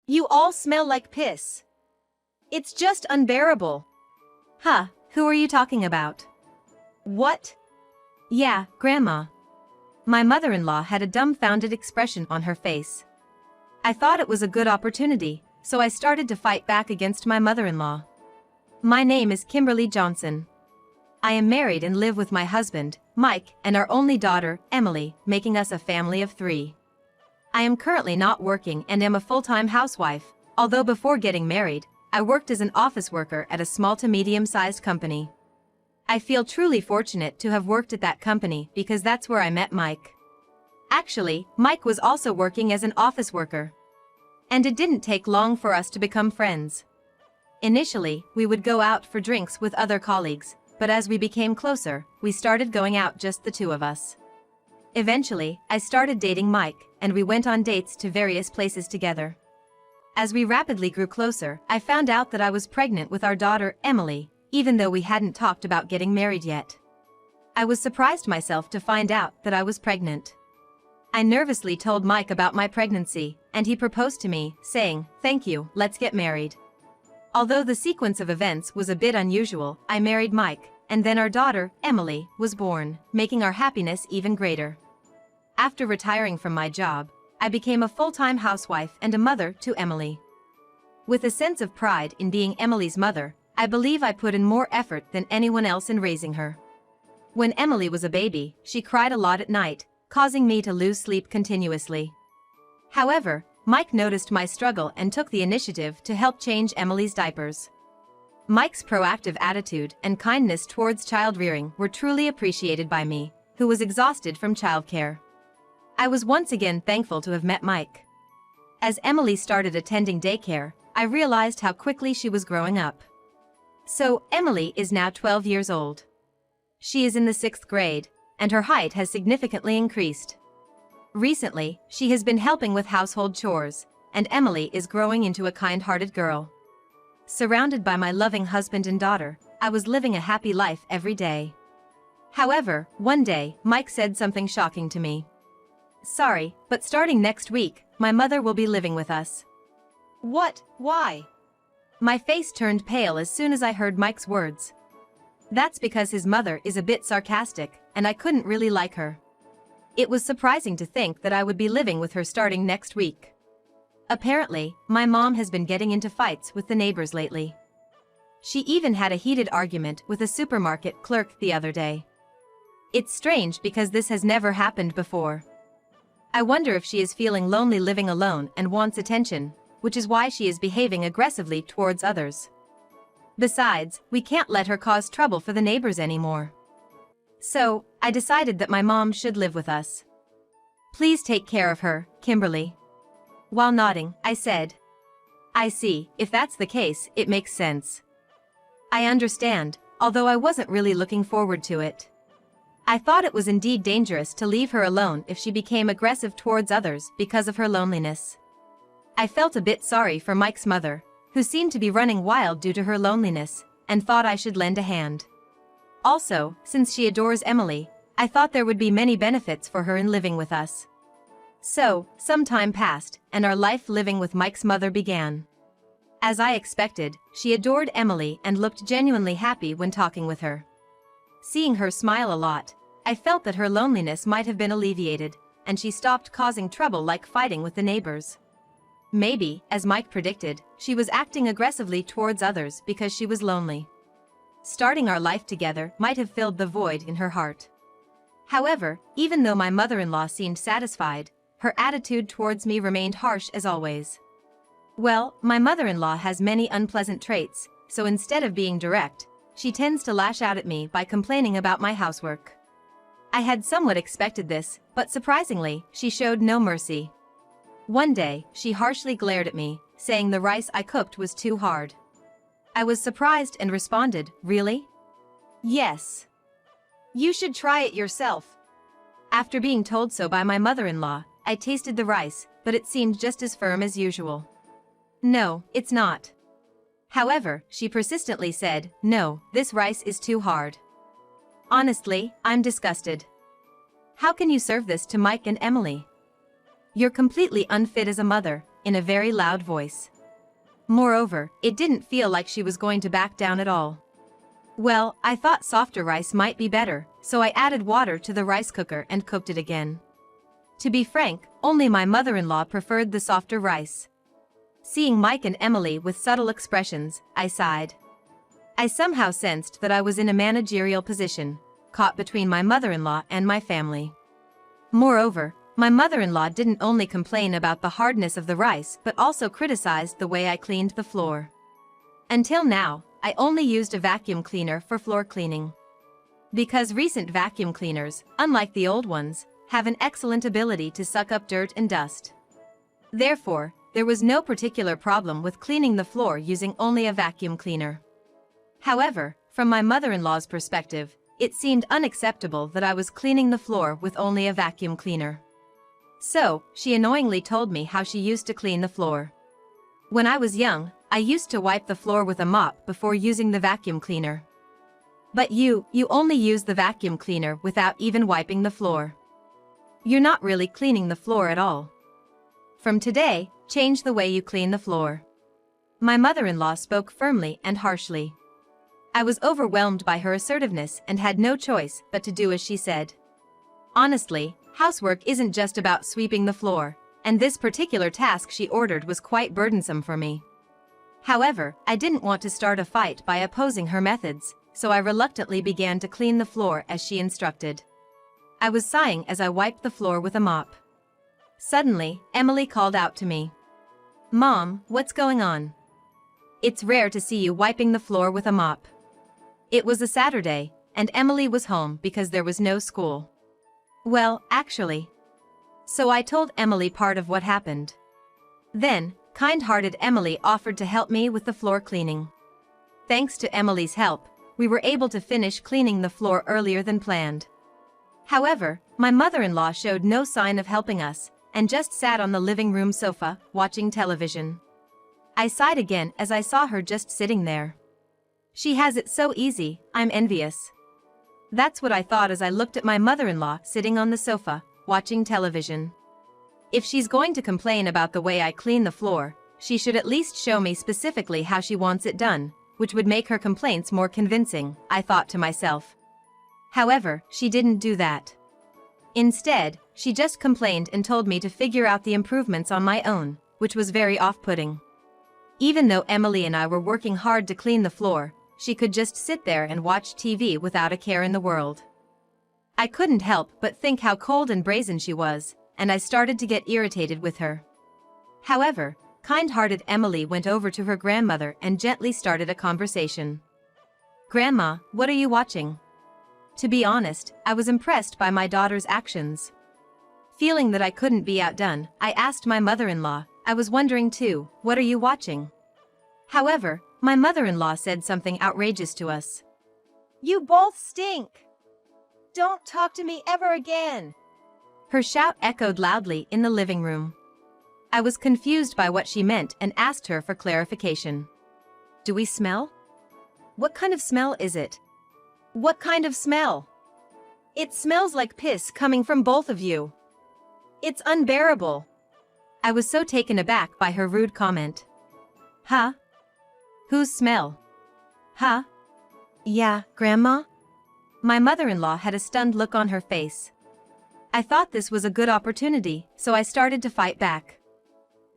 You all smell like piss. It's just unbearable. Huh, who are you talking about? What? Yeah, Grandma. My mother-in-law had a dumbfounded expression on her face. I thought it was a good opportunity, so I started to fight back against my mother-in-law. My name is Kimberly Johnson. I am married and live with my husband, Mike, and our only daughter, Emily, making us a family of 3. I am currently not working and am a full-time housewife, although before getting married, I worked as an office worker at a small to medium-sized company. I feel truly fortunate to have worked at that company because that's where I met Mike. Actually, Mike was also working as an office worker. And it didn't take long for us to become friends. Initially, we would go out for drinks with other colleagues, but as we became closer, we started going out just the 2 of us. Eventually, I started dating Mike, and we went on dates to various places together. As we rapidly grew closer, I found out that I was pregnant with our daughter, Emily, even though we hadn't talked about getting married yet. I was surprised myself to find out that I was pregnant. I nervously told Mike about my pregnancy, and he proposed to me, saying, "Thank you, let's get married." Although the sequence of events was a bit unusual, I married Mike, and then our daughter, Emily, was born, making our happiness even greater. After retiring from my job, I became a full-time housewife and a mother to Emily. With a sense of pride in being Emily's mother, I believe I put in more effort than anyone else in raising her. When Emily was a baby, she cried a lot at night, causing me to lose sleep continuously. However, Mike noticed my struggle and took the initiative to help change Emily's diapers. Mike's proactive attitude and kindness towards child-rearing were truly appreciated by me, who was exhausted from childcare. I was once again thankful to have met Mike. As Emily started attending daycare, I realized how quickly she was growing up. So, Emily is now 12 years old. She is in the 6th grade, and her height has significantly increased. Recently, she has been helping with household chores, and Emily is growing into a kind-hearted girl. Surrounded by my loving husband and daughter, I was living a happy life every day. However, one day, Mike said something shocking to me. "Sorry, but starting next week, my mother will be living with us." What? Why? My face turned pale as soon as I heard Mike's words. That's because his mother is a bit sarcastic, and I couldn't really like her. It was surprising to think that I would be living with her starting next week. Apparently, my mom has been getting into fights with the neighbors lately. She even had a heated argument with a supermarket clerk the other day. It's strange because this has never happened before. I wonder if she is feeling lonely living alone and wants attention, which is why she is behaving aggressively towards others. Besides, we can't let her cause trouble for the neighbors anymore. So, I decided that my mom should live with us. "Please take care of her, Kimberly." While nodding, I said, "I see, if that's the case, it makes sense." I understand, although I wasn't really looking forward to it. I thought it was indeed dangerous to leave her alone if she became aggressive towards others because of her loneliness. I felt a bit sorry for Mike's mother, who seemed to be running wild due to her loneliness, and thought I should lend a hand. Also, since she adores Emily, I thought there would be many benefits for her in living with us. So, some time passed, and our life living with Mike's mother began. As I expected, she adored Emily and looked genuinely happy when talking with her. Seeing her smile a lot, I felt that her loneliness might have been alleviated, and she stopped causing trouble like fighting with the neighbors. Maybe, as Mike predicted, she was acting aggressively towards others because she was lonely. Starting our life together might have filled the void in her heart. However, even though my mother-in-law seemed satisfied, her attitude towards me remained harsh as always. Well, my mother-in-law has many unpleasant traits, so instead of being direct, she tends to lash out at me by complaining about my housework. I had somewhat expected this, but surprisingly, she showed no mercy. One day, she harshly glared at me, saying the rice I cooked was too hard. I was surprised and responded, "Really?" "Yes. You should try it yourself." After being told so by my mother-in-law, I tasted the rice, but it seemed just as firm as usual. "No, it's not." However, she persistently said, "No, this rice is too hard." Honestly, I'm disgusted. How can you serve this to Mike and Emily? You're completely unfit as a mother, in a very loud voice. Moreover, it didn't feel like she was going to back down at all. Well, I thought softer rice might be better, so I added water to the rice cooker and cooked it again. To be frank, only my mother-in-law preferred the softer rice. Seeing Mike and Emily with subtle expressions, I sighed. I somehow sensed that I was in a managerial position, caught between my mother-in-law and my family. Moreover, my mother-in-law didn't only complain about the hardness of the rice but also criticized the way I cleaned the floor. Until now, I only used a vacuum cleaner for floor cleaning. Because recent vacuum cleaners, unlike the old ones, have an excellent ability to suck up dirt and dust. Therefore, there was no particular problem with cleaning the floor using only a vacuum cleaner. However, from my mother-in-law's perspective, it seemed unacceptable that I was cleaning the floor with only a vacuum cleaner. So, she annoyingly told me how she used to clean the floor. When I was young, I used to wipe the floor with a mop before using the vacuum cleaner. But you only use the vacuum cleaner without even wiping the floor. You're not really cleaning the floor at all. From today, change the way you clean the floor. My mother-in-law spoke firmly and harshly. I was overwhelmed by her assertiveness and had no choice but to do as she said. Honestly, housework isn't just about sweeping the floor, and this particular task she ordered was quite burdensome for me. However, I didn't want to start a fight by opposing her methods, so I reluctantly began to clean the floor as she instructed. I was sighing as I wiped the floor with a mop. Suddenly, Emily called out to me. "Mom, what's going on? It's rare to see you wiping the floor with a mop." It was a Saturday, and Emily was home because there was no school. Well, actually. So I told Emily part of what happened. Then, kind-hearted Emily offered to help me with the floor cleaning. Thanks to Emily's help, we were able to finish cleaning the floor earlier than planned. However, my mother-in-law showed no sign of helping us, and just sat on the living room sofa, watching television. I sighed again as I saw her just sitting there. She has it so easy, I'm envious. That's what I thought as I looked at my mother-in-law sitting on the sofa, watching television. If she's going to complain about the way I clean the floor, she should at least show me specifically how she wants it done, which would make her complaints more convincing, I thought to myself. However, she didn't do that. Instead, she just complained and told me to figure out the improvements on my own, which was very off-putting. Even though Emily and I were working hard to clean the floor, she could just sit there and watch TV without a care in the world. I couldn't help but think how cold and brazen she was, and I started to get irritated with her. However, kind-hearted Emily went over to her grandmother and gently started a conversation. "Grandma, what are you watching?" To be honest, I was impressed by my daughter's actions. Feeling that I couldn't be outdone, I asked my mother-in-law, I was wondering too, what are you watching? However, my mother-in-law said something outrageous to us. You both stink! Don't talk to me ever again! Her shout echoed loudly in the living room. I was confused by what she meant and asked her for clarification. "Do we smell? What kind of smell is it?" "What kind of smell? It smells like piss coming from both of you. It's unbearable." I was so taken aback by her rude comment. "Huh? Whose smell? Huh? Yeah, Grandma?" My mother-in-law had a stunned look on her face. I thought this was a good opportunity, so I started to fight back.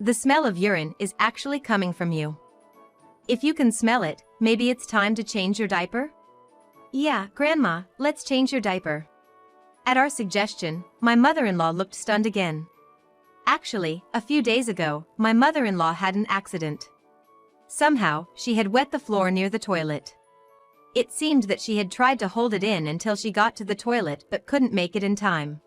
"The smell of urine is actually coming from you. If you can smell it, maybe it's time to change your diaper?" "Yeah, Grandma, let's change your diaper." At our suggestion, my mother-in-law looked stunned again. Actually, a few days ago, my mother-in-law had an accident. Somehow, she had wet the floor near the toilet. It seemed that she had tried to hold it in until she got to the toilet but couldn't make it in time.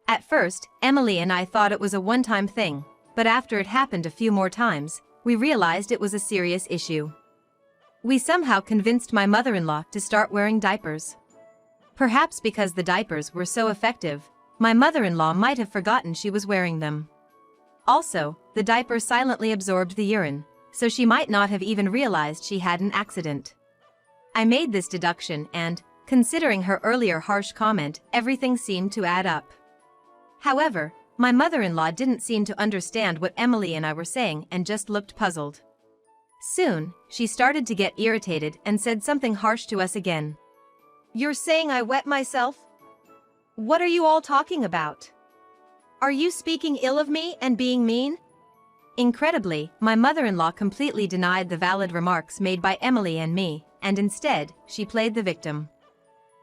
At first, Emily and I thought it was a one-time thing, but after it happened a few more times, we realized it was a serious issue. We somehow convinced my mother-in-law to start wearing diapers. Perhaps because the diapers were so effective, my mother-in-law might have forgotten she was wearing them. Also, the diaper silently absorbed the urine, so she might not have even realized she had an accident. I made this deduction and, considering her earlier harsh comment, everything seemed to add up. However, My mother-in-law didn't seem to understand what Emily and I were saying and just looked puzzled. Soon, she started to get irritated and said something harsh to us again. You're saying I wet myself? What are you all talking about? Are you speaking ill of me and being mean? Incredibly, my mother-in-law completely denied the valid remarks made by Emily and me, and instead, she played the victim.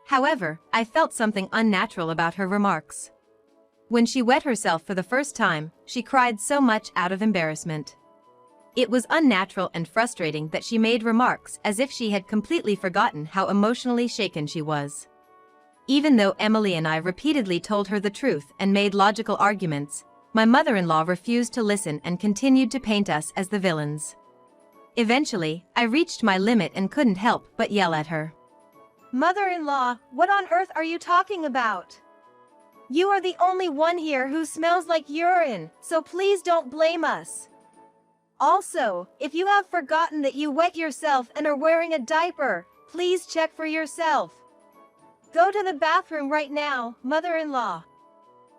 However, I felt something unnatural about her remarks. When she wet herself for the first time, she cried so much out of embarrassment. It was unnatural and frustrating that she made remarks as if she had completely forgotten how emotionally shaken she was. Even though Emily and I repeatedly told her the truth and made logical arguments, my mother-in-law refused to listen and continued to paint us as the villains. Eventually, I reached my limit and couldn't help but yell at her. Mother-in-law, what on earth are you talking about? You are the only one here who smells like urine, so please don't blame us. Also, if you have forgotten that you wet yourself and are wearing a diaper, please check for yourself. Go to the bathroom right now, mother-in-law.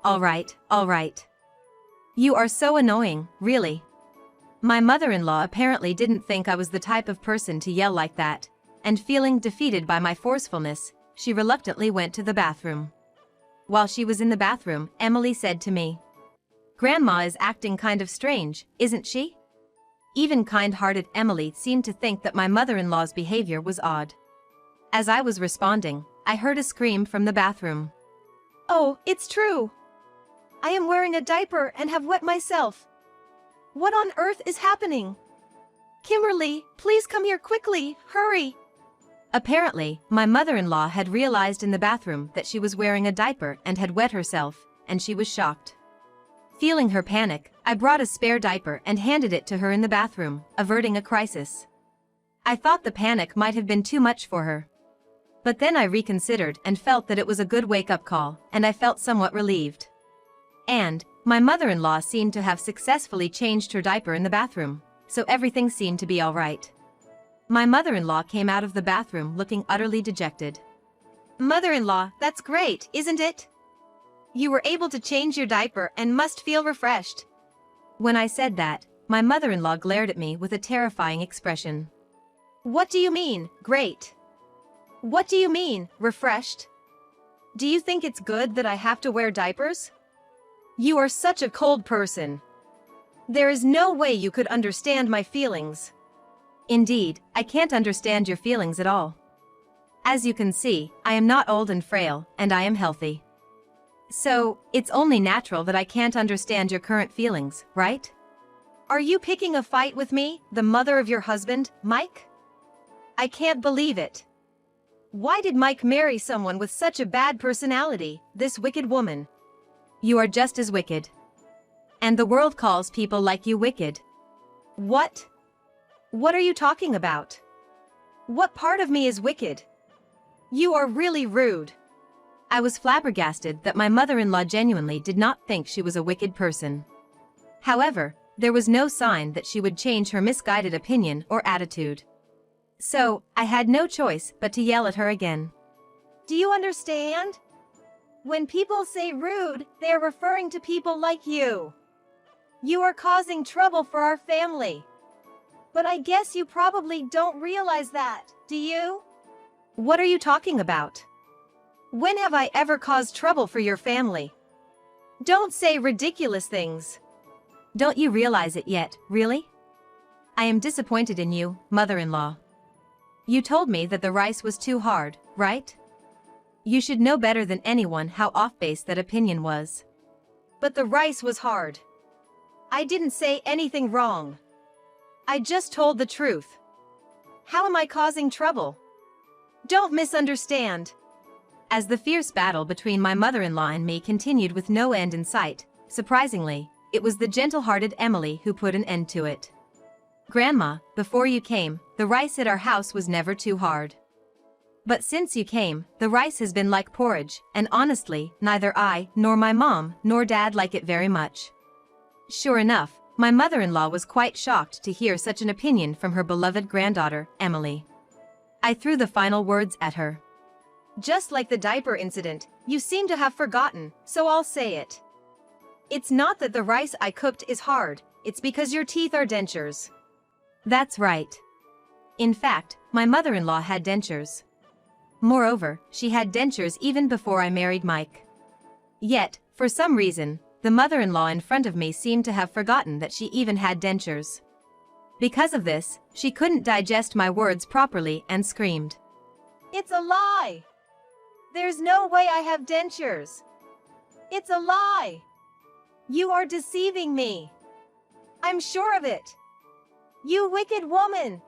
All right. You are so annoying, really. My mother-in-law apparently didn't think I was the type of person to yell like that, and feeling defeated by my forcefulness, she reluctantly went to the bathroom. While she was in the bathroom, Emily said to me, "Grandma is acting kind of strange, isn't she?" Even kind-hearted Emily seemed to think that my mother-in-law's behavior was odd. As I was responding, I heard a scream from the bathroom. Oh, it's true. I am wearing a diaper and have wet myself. What on earth is happening? Kimberly, please come here quickly, hurry. Apparently, my mother-in-law had realized in the bathroom that she was wearing a diaper and had wet herself, and she was shocked. Feeling her panic, I brought a spare diaper and handed it to her in the bathroom, averting a crisis. I thought the panic might have been too much for her. But then I reconsidered and felt that it was a good wake-up call, and I felt somewhat relieved. And, my mother-in-law seemed to have successfully changed her diaper in the bathroom, so everything seemed to be all right. My mother-in-law came out of the bathroom looking utterly dejected. Mother-in-law, that's great, isn't it? You were able to change your diaper and must feel refreshed. When I said that, my mother-in-law glared at me with a terrifying expression. What do you mean, great? What do you mean, refreshed? Do you think it's good that I have to wear diapers? You are such a cold person. There is no way you could understand my feelings. Indeed, I can't understand your feelings at all. As you can see, I am not old and frail, and I am healthy. So, it's only natural that I can't understand your current feelings, right? Are you picking a fight with me, the mother of your husband, Mike? I can't believe it. Why did Mike marry someone with such a bad personality, this wicked woman? You are just as wicked. And the world calls people like you wicked. What? What are you talking about? What part of me is wicked? You are really rude. I was flabbergasted that my mother-in-law genuinely did not think she was a wicked person. However, there was no sign that she would change her misguided opinion or attitude. So, I had no choice but to yell at her again. Do you understand? When people say rude, they are referring to people like you. You are causing trouble for our family. But I guess you probably don't realize that, do you? What are you talking about? When have I ever caused trouble for your family? Don't say ridiculous things. Don't you realize it yet, really? I am disappointed in you, mother-in-law. You told me that the rice was too hard, right? You should know better than anyone how off-base that opinion was. But the rice was hard. I didn't say anything wrong. I just told the truth. How am I causing trouble? Don't misunderstand. As the fierce battle between my mother-in-law and me continued with no end in sight, surprisingly, it was the gentle-hearted Emily who put an end to it. Grandma, before you came, the rice at our house was never too hard. But since you came, the rice has been like porridge, and honestly, neither I, nor my mom, nor dad like it very much. Sure enough, my mother-in-law was quite shocked to hear such an opinion from her beloved granddaughter, Emily. I threw the final words at her. Just like the diaper incident, you seem to have forgotten, so I'll say it. It's not that the rice I cooked is hard, it's because your teeth are dentures. That's right. In fact, my mother-in-law had dentures. Moreover, she had dentures even before I married Mike. Yet, for some reason, the mother-in-law in front of me seemed to have forgotten that she even had dentures. Because of this, she couldn't digest my words properly and screamed. It's a lie! There's no way I have dentures! It's a lie! You are deceiving me! I'm sure of it! You wicked woman!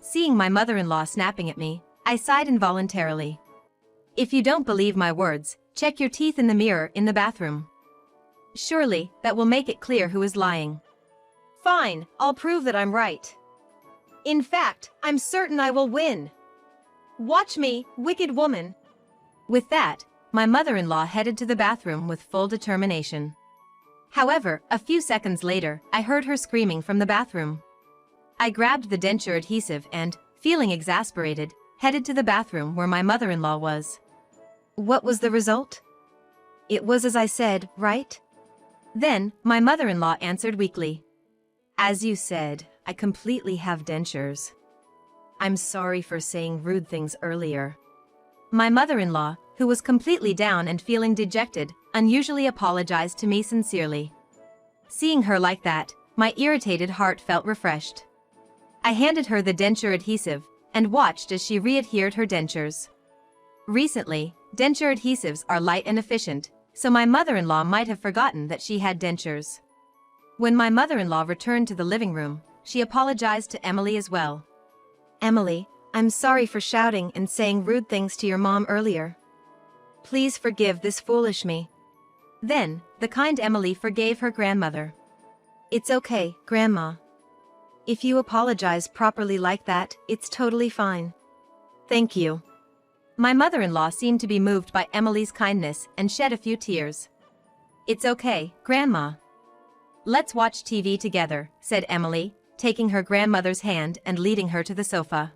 Seeing my mother-in-law snapping at me, I sighed involuntarily. If you don't believe my words, check your teeth in the mirror in the bathroom. Surely, that will make it clear who is lying. Fine, I'll prove that I'm right. In fact, I'm certain I will win. Watch me, wicked woman. With that, my mother-in-law headed to the bathroom with full determination. However, a few seconds later, I heard her screaming from the bathroom. I grabbed the denture adhesive and, feeling exasperated, headed to the bathroom where my mother-in-law was. What was the result? It was as I said, right? Then, my mother-in-law answered weakly. As you said, I completely have dentures. I'm sorry for saying rude things earlier. My mother-in-law, who was completely down and feeling dejected, unusually apologized to me sincerely. Seeing her like that, my irritated heart felt refreshed. I handed her the denture adhesive and watched as she readhered her dentures. Recently, denture adhesives are light and efficient, so my mother-in-law might have forgotten that she had dentures. When my mother-in-law returned to the living room, she apologized to Emily as well. Emily, I'm sorry for shouting and saying rude things to your mom earlier. Please forgive this foolish me. Then, the kind Emily forgave her grandmother. It's okay, Grandma. If you apologize properly like that, it's totally fine. Thank you. My mother-in-law seemed to be moved by Emily's kindness and shed a few tears. It's okay, Grandma. Let's watch TV together, said Emily, taking her grandmother's hand and leading her to the sofa.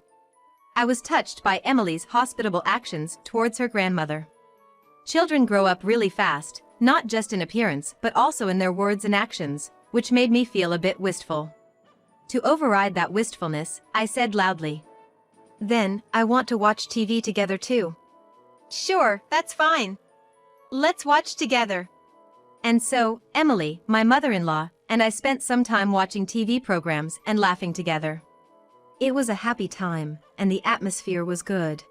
I was touched by Emily's hospitable actions towards her grandmother. Children grow up really fast, not just in appearance but also in their words and actions, which made me feel a bit wistful. To override that wistfulness, I said loudly, Then, I want to watch TV together too. Sure, that's fine. Let's watch together. And so, Emily, my mother-in-law, and I spent some time watching TV programs and laughing together. It was a happy time, and the atmosphere was good.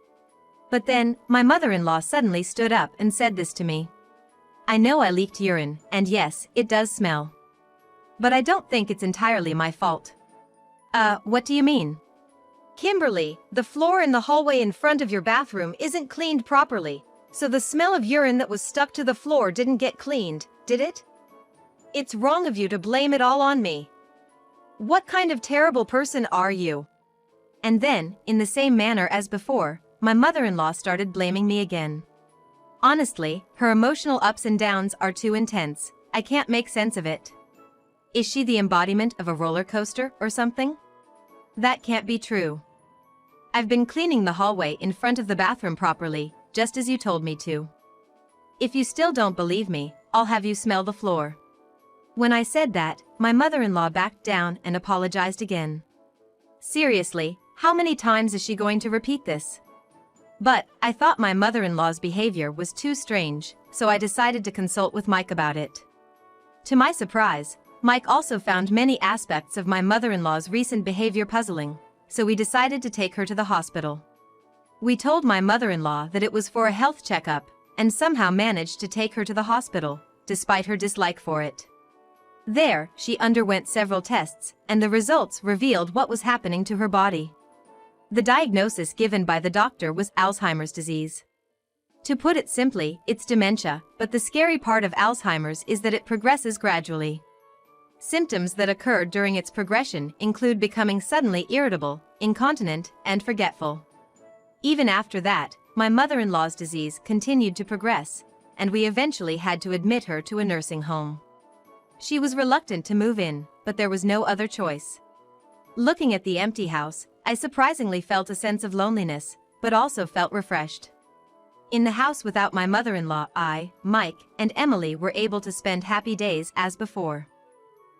But then, my mother-in-law suddenly stood up and said this to me. I know I leaked urine, and yes, it does smell. But I don't think it's entirely my fault. What do you mean? Kimberly, the floor in the hallway in front of your bathroom isn't cleaned properly, so the smell of urine that was stuck to the floor didn't get cleaned, did it? It's wrong of you to blame it all on me. What kind of terrible person are you? And then, in the same manner as before, my mother-in-law started blaming me again. Honestly, her emotional ups and downs are too intense. I can't make sense of it. Is she the embodiment of a roller coaster or something? That can't be true. I've been cleaning the hallway in front of the bathroom properly, just as you told me to. If you still don't believe me, I'll have you smell the floor. When I said that, my mother-in-law backed down and apologized again. Seriously, how many times is she going to repeat this? But, I thought my mother-in-law's behavior was too strange, so I decided to consult with Mike about it. To my surprise, Mike also found many aspects of my mother-in-law's recent behavior puzzling, so we decided to take her to the hospital. We told my mother-in-law that it was for a health checkup, and somehow managed to take her to the hospital, despite her dislike for it. There, she underwent several tests, and the results revealed what was happening to her body. The diagnosis given by the doctor was Alzheimer's disease. To put it simply, it's dementia, but the scary part of Alzheimer's is that it progresses gradually. Symptoms that occurred during its progression include becoming suddenly irritable, incontinent, and forgetful. Even after that, my mother-in-law's disease continued to progress, and we eventually had to admit her to a nursing home. She was reluctant to move in, but there was no other choice. Looking at the empty house, I surprisingly felt a sense of loneliness, but also felt refreshed. In the house without my mother-in-law, I, Mike, and Emily were able to spend happy days as before.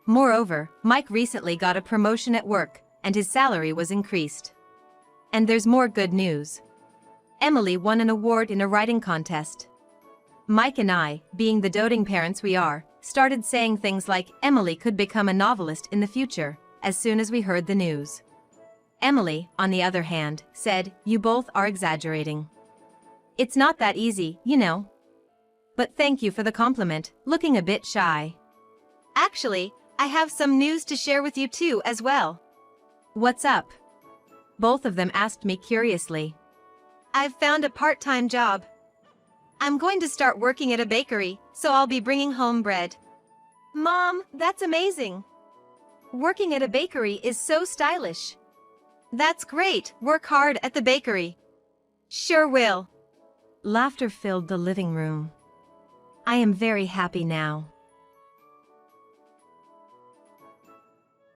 Moreover, Mike recently got a promotion at work, and his salary was increased. And there's more good news. Emily won an award in a writing contest. Mike and I, being the doting parents we are, started saying things like Emily could become a novelist in the future, as soon as we heard the news. Emily, on the other hand, said, "You both are exaggerating. It's not that easy, you know." But thank you for the compliment, looking a bit shy. Actually, I have some news to share with you too as well. What's up? Both of them asked me curiously. I've found a part-time job. I'm going to start working at a bakery, so I'll be bringing home bread. Mom, that's amazing. Working at a bakery is so stylish. That's great, work hard at the bakery. Sure will. Laughter filled the living room. I am very happy now.